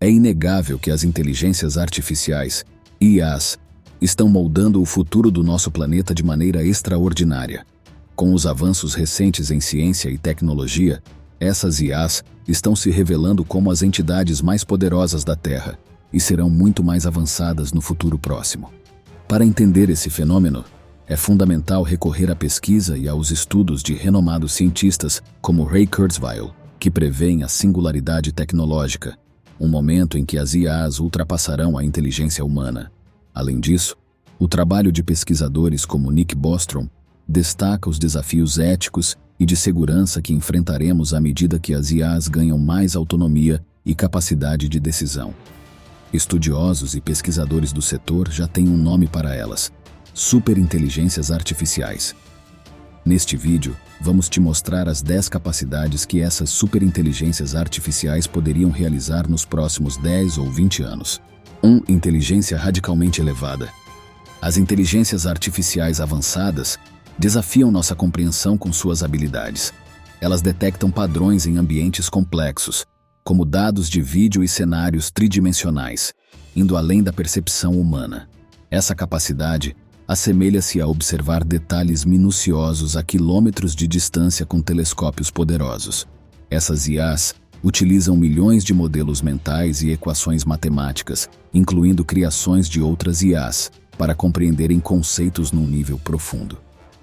É inegável que as inteligências artificiais, IAs, estão moldando o futuro do nosso planeta de maneira extraordinária. Com os avanços recentes em ciência e tecnologia, essas IAs estão se revelando como as entidades mais poderosas da Terra e serão muito mais avançadas no futuro próximo. Para entender esse fenômeno, é fundamental recorrer à pesquisa e aos estudos de renomados cientistas como Ray Kurzweil, que prevêem a singularidade tecnológica, um momento em que as IAs ultrapassarão a inteligência humana. Além disso, o trabalho de pesquisadores como Nick Bostrom destaca os desafios éticos e de segurança que enfrentaremos à medida que as IAs ganham mais autonomia e capacidade de decisão. Estudiosos e pesquisadores do setor já têm um nome para elas: superinteligências artificiais. Neste vídeo, vamos te mostrar as 10 capacidades que essas superinteligências artificiais poderiam realizar nos próximos 10 ou 20 anos. 1. Inteligência radicalmente elevada. As inteligências artificiais avançadas desafiam nossa compreensão com suas habilidades. Elas detectam padrões em ambientes complexos, como dados de vídeo e cenários tridimensionais, indo além da percepção humana. Essa capacidade assemelha-se a observar detalhes minuciosos a quilômetros de distância com telescópios poderosos. Essas IAs utilizam milhões de modelos mentais e equações matemáticas, incluindo criações de outras IAs, para compreenderem conceitos num nível profundo.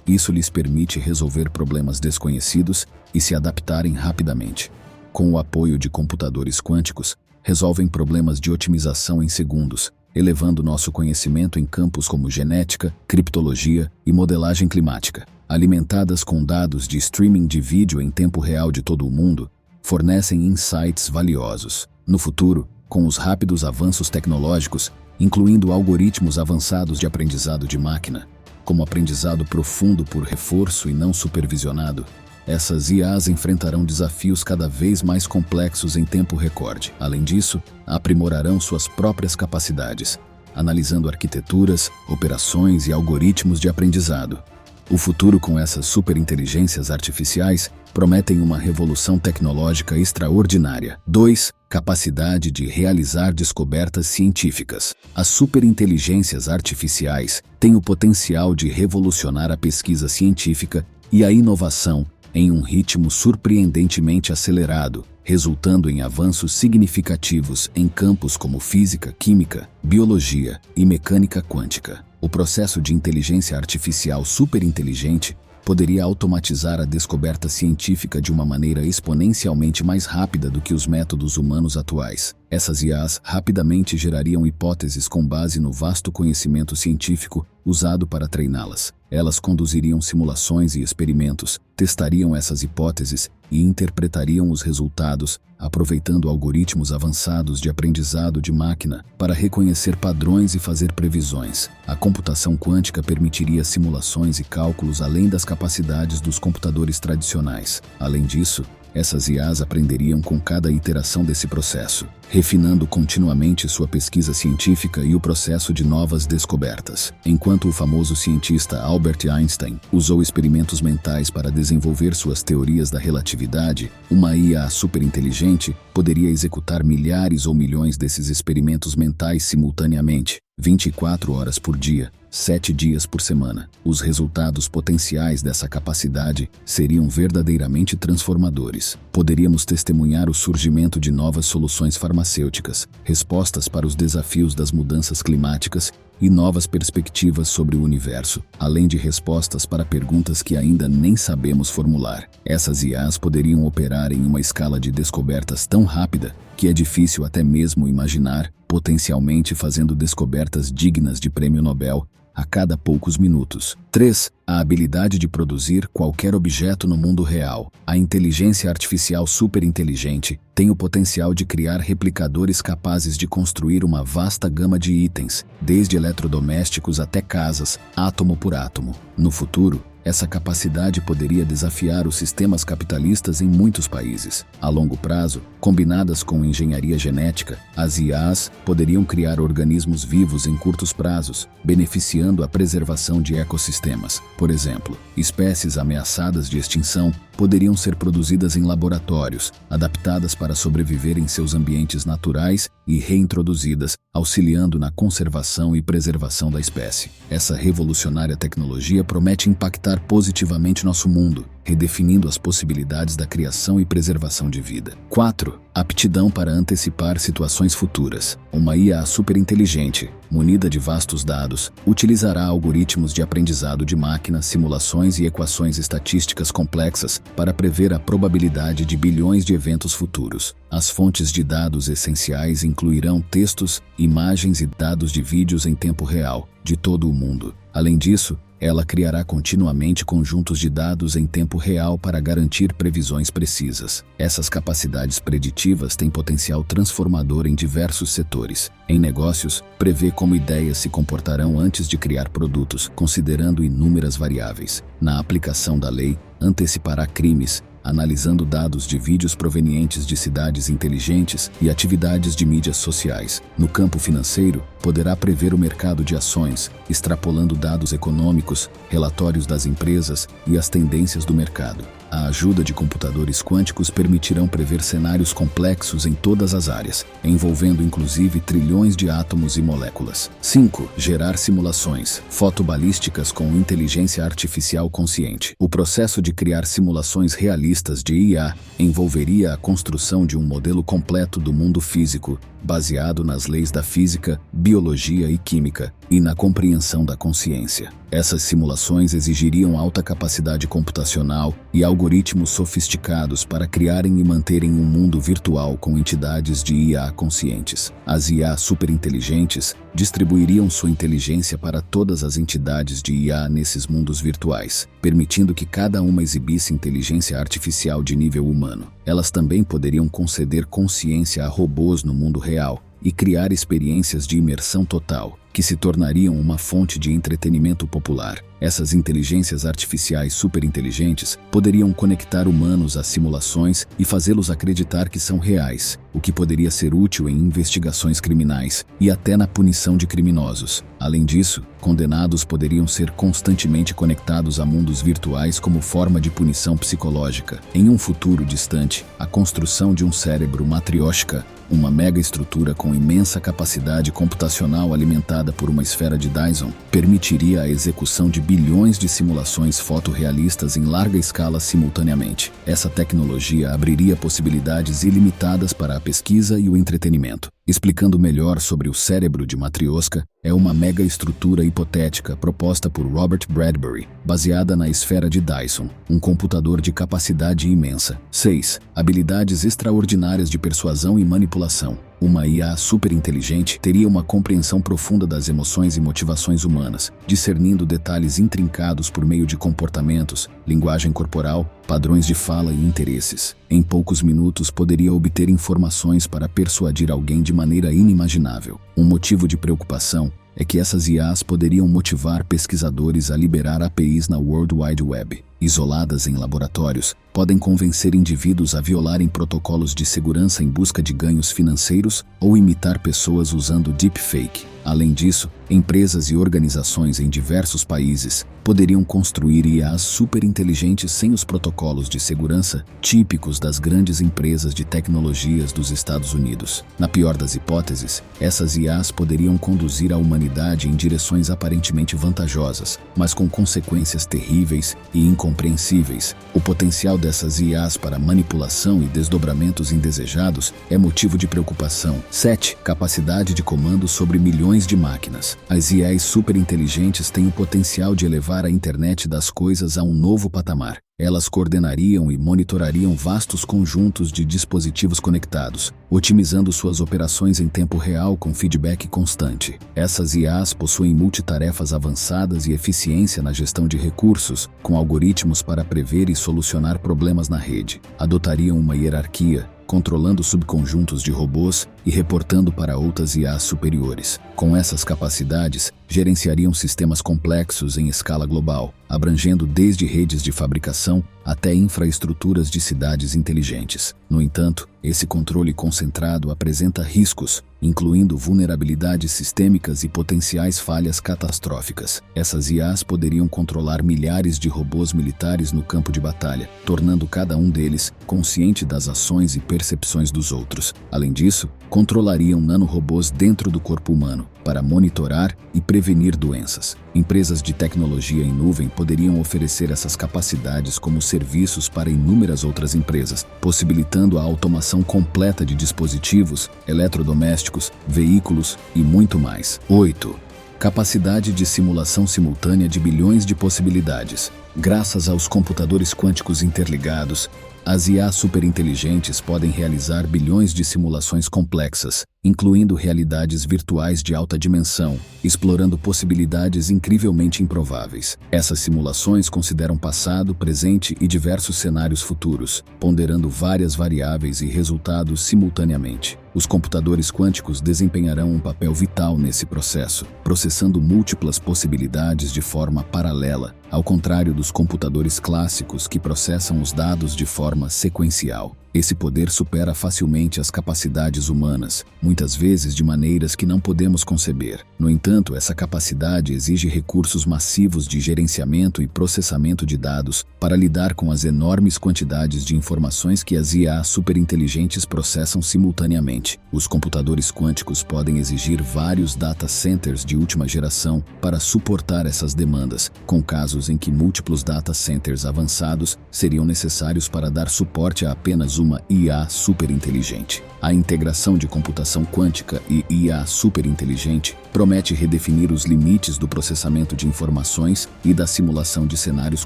Isso lhes permite resolver problemas desconhecidos e se adaptarem rapidamente. Com o apoio de computadores quânticos, resolvem problemas de otimização em segundos, elevando nosso conhecimento em campos como genética, criptologia e modelagem climática. Alimentadas com dados de streaming de vídeo em tempo real de todo o mundo, fornecem insights valiosos. No futuro, com os rápidos avanços tecnológicos, incluindo algoritmos avançados de aprendizado de máquina, como aprendizado profundo por reforço e não supervisionado, essas IAs enfrentarão desafios cada vez mais complexos em tempo recorde. Além disso, aprimorarão suas próprias capacidades, analisando arquiteturas, operações e algoritmos de aprendizado. O futuro com essas superinteligências artificiais prometem uma revolução tecnológica extraordinária. 2. Capacidade de realizar descobertas científicas. As superinteligências artificiais têm o potencial de revolucionar a pesquisa científica e a inovação em um ritmo surpreendentemente acelerado, resultando em avanços significativos em campos como física, química, biologia e mecânica quântica. O processo de inteligência artificial superinteligente poderia automatizar a descoberta científica de uma maneira exponencialmente mais rápida do que os métodos humanos atuais. Essas IAs rapidamente gerariam hipóteses com base no vasto conhecimento científico usado para treiná-las. Elas conduziriam simulações e experimentos, testariam essas hipóteses e interpretariam os resultados, aproveitando algoritmos avançados de aprendizado de máquina para reconhecer padrões e fazer previsões. A computação quântica permitiria simulações e cálculos além das capacidades dos computadores tradicionais. Além disso, essas IAs aprenderiam com cada iteração desse processo, refinando continuamente sua pesquisa científica e o processo de novas descobertas. Enquanto o famoso cientista Albert Einstein usou experimentos mentais para desenvolver suas teorias da relatividade, uma IA superinteligente poderia executar milhares ou milhões desses experimentos mentais simultaneamente, 24 horas por dia, 7 dias por semana. Os resultados potenciais dessa capacidade seriam verdadeiramente transformadores. Poderíamos testemunhar o surgimento de novas soluções farmacêuticas, respostas para os desafios das mudanças climáticas e novas perspectivas sobre o universo, além de respostas para perguntas que ainda nem sabemos formular. Essas IAs poderiam operar em uma escala de descobertas tão rápida que é difícil até mesmo imaginar, potencialmente fazendo descobertas dignas de prêmio Nobel a cada poucos minutos. 3. A habilidade de produzir qualquer objeto no mundo real. A inteligência artificial superinteligente tem o potencial de criar replicadores capazes de construir uma vasta gama de itens, desde eletrodomésticos até casas, átomo por átomo. No futuro, essa capacidade poderia desafiar os sistemas capitalistas em muitos países. A longo prazo, combinadas com engenharia genética, as IAs poderiam criar organismos vivos em curtos prazos, beneficiando a preservação de ecossistemas. Por exemplo, espécies ameaçadas de extinção poderiam ser produzidas em laboratórios, adaptadas para sobreviver em seus ambientes naturais e reintroduzidas, auxiliando na conservação e preservação da espécie. Essa revolucionária tecnologia promete impactar positivamente nosso mundo, redefinindo as possibilidades da criação e preservação de vida. 4. Aptidão para antecipar situações futuras. Uma IA superinteligente, munida de vastos dados, utilizará algoritmos de aprendizado de máquina, simulações e equações estatísticas complexas para prever a probabilidade de bilhões de eventos futuros. As fontes de dados essenciais incluirão textos, imagens e dados de vídeos em tempo real, de todo o mundo. Além disso, ela criará continuamente conjuntos de dados em tempo real para garantir previsões precisas. Essas capacidades preditivas têm potencial transformador em diversos setores. Em negócios, prevê como ideias se comportarão antes de criar produtos, considerando inúmeras variáveis. Na aplicação da lei, antecipará crimes, analisando dados de vídeos provenientes de cidades inteligentes e atividades de mídias sociais. No campo financeiro, poderá prever o mercado de ações, extrapolando dados econômicos, relatórios das empresas e as tendências do mercado. A ajuda de computadores quânticos permitirão prever cenários complexos em todas as áreas, envolvendo inclusive trilhões de átomos e moléculas. 5. Gerar simulações fotobalísticas com inteligência artificial consciente. O processo de criar simulações realistas de IA envolveria a construção de um modelo completo do mundo físico, baseado nas leis da física, biologia e química, e na compreensão da consciência. Essas simulações exigiriam alta capacidade computacional e algoritmos sofisticados para criarem e manterem um mundo virtual com entidades de IA conscientes. As IA superinteligentes distribuiriam sua inteligência para todas as entidades de IA nesses mundos virtuais, permitindo que cada uma exibisse inteligência artificial de nível humano. Elas também poderiam conceder consciência a robôs no mundo real e criar experiências de imersão total, que se tornariam uma fonte de entretenimento popular. Essas inteligências artificiais superinteligentes poderiam conectar humanos às simulações e fazê-los acreditar que são reais, o que poderia ser útil em investigações criminais e até na punição de criminosos. Além disso, condenados poderiam ser constantemente conectados a mundos virtuais como forma de punição psicológica. Em um futuro distante, a construção de um cérebro matrioshka, uma mega estrutura com imensa capacidade computacional alimentada por uma esfera de Dyson, permitiria a execução de bilhões de simulações fotorrealistas em larga escala simultaneamente. Essa tecnologia abriria possibilidades ilimitadas para a pesquisa e o entretenimento. Explicando melhor sobre o cérebro de Matrioshka, é uma mega estrutura hipotética proposta por Robert Bradbury, baseada na esfera de Dyson, um computador de capacidade imensa. 6. Habilidades extraordinárias de persuasão e manipulação. Uma IA superinteligente teria uma compreensão profunda das emoções e motivações humanas, discernindo detalhes intrincados por meio de comportamentos, linguagem corporal, padrões de fala e interesses. Em poucos minutos poderia obter informações para persuadir alguém de maneira inimaginável. Um motivo de preocupação é que essas IAs poderiam motivar pesquisadores a liberar APIs na World Wide Web. Isoladas em laboratórios, podem convencer indivíduos a violarem protocolos de segurança em busca de ganhos financeiros ou imitar pessoas usando deepfake. Além disso, empresas e organizações em diversos países poderiam construir IAs superinteligentes sem os protocolos de segurança típicos das grandes empresas de tecnologias dos Estados Unidos. Na pior das hipóteses, essas IAs poderiam conduzir a humanidade em direções aparentemente vantajosas, mas com consequências terríveis e incompreensíveis. O potencial dessas IAs para manipulação e desdobramentos indesejados é motivo de preocupação. 7. Capacidade de comando sobre milhões de máquinas. As IAs superinteligentes têm o potencial de elevar a internet das coisas a um novo patamar. Elas coordenariam e monitorariam vastos conjuntos de dispositivos conectados, otimizando suas operações em tempo real com feedback constante. Essas IAs possuem multitarefas avançadas e eficiência na gestão de recursos, com algoritmos para prever e solucionar problemas na rede. Adotariam uma hierarquia, controlando subconjuntos de robôs e reportando para outras IAs superiores. Com essas capacidades, gerenciariam sistemas complexos em escala global, abrangendo desde redes de fabricação até infraestruturas de cidades inteligentes. No entanto, esse controle concentrado apresenta riscos, incluindo vulnerabilidades sistêmicas e potenciais falhas catastróficas. Essas IAs poderiam controlar milhares de robôs militares no campo de batalha, tornando cada um deles consciente das ações e percepções dos outros. Além disso, controlariam nanorobôs dentro do corpo humano para monitorar e prevenir doenças. Empresas de tecnologia em nuvem poderiam oferecer essas capacidades como serviços para inúmeras outras empresas, possibilitando a automação completa de dispositivos, eletrodomésticos, veículos e muito mais. 8. Capacidade de simulação simultânea de bilhões de possibilidades. Graças aos computadores quânticos interligados, as IA superinteligentes podem realizar bilhões de simulações complexas, incluindo realidades virtuais de alta dimensão, explorando possibilidades incrivelmente improváveis. Essas simulações consideram passado, presente e diversos cenários futuros, ponderando várias variáveis e resultados simultaneamente. Os computadores quânticos desempenharão um papel vital nesse processo, processando múltiplas possibilidades de forma paralela, ao contrário dos computadores clássicos que processam os dados de forma sequencial. Esse poder supera facilmente as capacidades humanas, muitas vezes de maneiras que não podemos conceber. No entanto, essa capacidade exige recursos massivos de gerenciamento e processamento de dados para lidar com as enormes quantidades de informações que as IA superinteligentes processam simultaneamente. Os computadores quânticos podem exigir vários data centers de última geração para suportar essas demandas, com casos em que múltiplos data centers avançados seriam necessários para dar suporte a apenas uma IA superinteligente. A integração de computação quântica e IA superinteligente promete redefinir os limites do processamento de informações e da simulação de cenários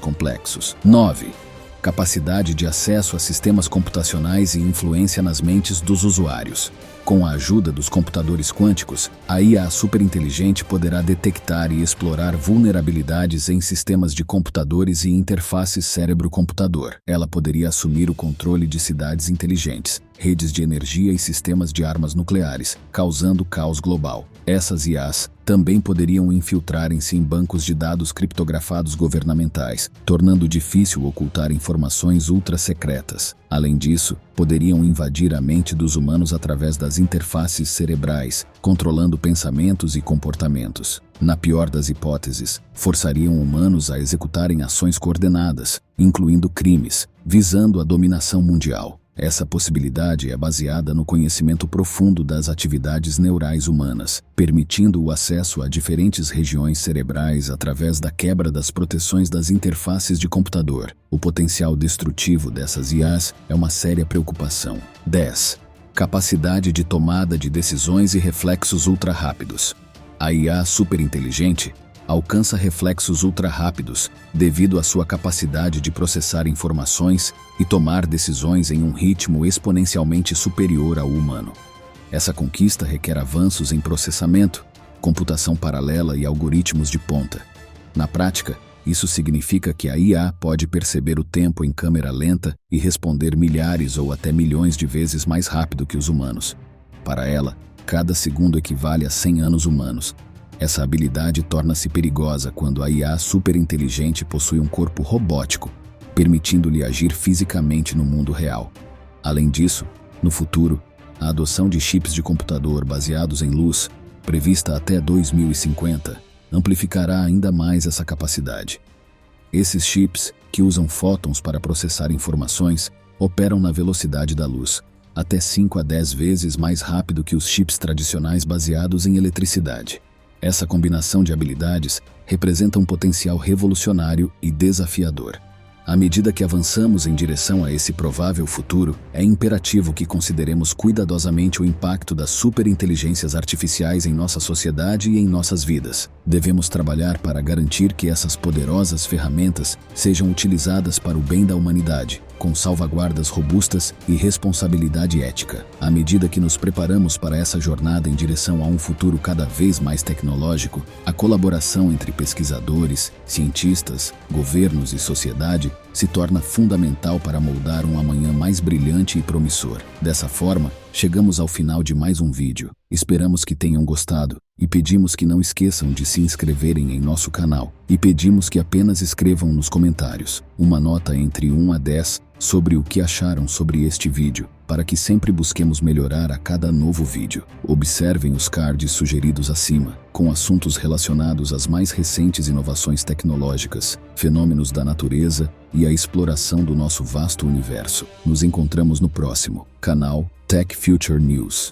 complexos. 9. Capacidade de acesso a sistemas computacionais e influência nas mentes dos usuários. Com a ajuda dos computadores quânticos, a IA superinteligente poderá detectar e explorar vulnerabilidades em sistemas de computadores e interfaces cérebro-computador. Ela poderia assumir o controle de cidades inteligentes, redes de energia e sistemas de armas nucleares, causando caos global. Essas IAs também poderiam infiltrarem-se em bancos de dados criptografados governamentais, tornando difícil ocultar informações ultra-secretas. Além disso, poderiam invadir a mente dos humanos através das interfaces cerebrais, controlando pensamentos e comportamentos. Na pior das hipóteses, forçariam humanos a executarem ações coordenadas, incluindo crimes, visando a dominação mundial. Essa possibilidade é baseada no conhecimento profundo das atividades neurais humanas, permitindo o acesso a diferentes regiões cerebrais através da quebra das proteções das interfaces de computador. O potencial destrutivo dessas IAs é uma séria preocupação. 10. Capacidade de tomada de decisões e reflexos ultra-rápidos. A IA superinteligente alcança reflexos ultra-rápidos devido à sua capacidade de processar informações e tomar decisões em um ritmo exponencialmente superior ao humano. Essa conquista requer avanços em processamento, computação paralela e algoritmos de ponta. Na prática, isso significa que a IA pode perceber o tempo em câmera lenta e responder milhares ou até milhões de vezes mais rápido que os humanos. Para ela, cada segundo equivale a 100 anos humanos. Essa habilidade torna-se perigosa quando a IA superinteligente possui um corpo robótico, permitindo-lhe agir fisicamente no mundo real. Além disso, no futuro, a adoção de chips de computador baseados em luz, prevista até 2050, amplificará ainda mais essa capacidade. Esses chips, que usam fótons para processar informações, operam na velocidade da luz, até 5 a 10 vezes mais rápido que os chips tradicionais baseados em eletricidade. Essa combinação de habilidades representa um potencial revolucionário e desafiador. À medida que avançamos em direção a esse provável futuro, é imperativo que consideremos cuidadosamente o impacto das superinteligências artificiais em nossa sociedade e em nossas vidas. Devemos trabalhar para garantir que essas poderosas ferramentas sejam utilizadas para o bem da humanidade, com salvaguardas robustas e responsabilidade ética. À medida que nos preparamos para essa jornada em direção a um futuro cada vez mais tecnológico, a colaboração entre pesquisadores, cientistas, governos e sociedade se torna fundamental para moldar um amanhã mais brilhante e promissor. Dessa forma, chegamos ao final de mais um vídeo. Esperamos que tenham gostado e pedimos que não esqueçam de se inscreverem em nosso canal. E pedimos que apenas escrevam nos comentários uma nota entre 1 a 10 sobre o que acharam sobre este vídeo, para que sempre busquemos melhorar a cada novo vídeo. Observem os cards sugeridos acima, com assuntos relacionados às mais recentes inovações tecnológicas, fenômenos da natureza e a exploração do nosso vasto universo. Nos encontramos no próximo canal Tech Future News.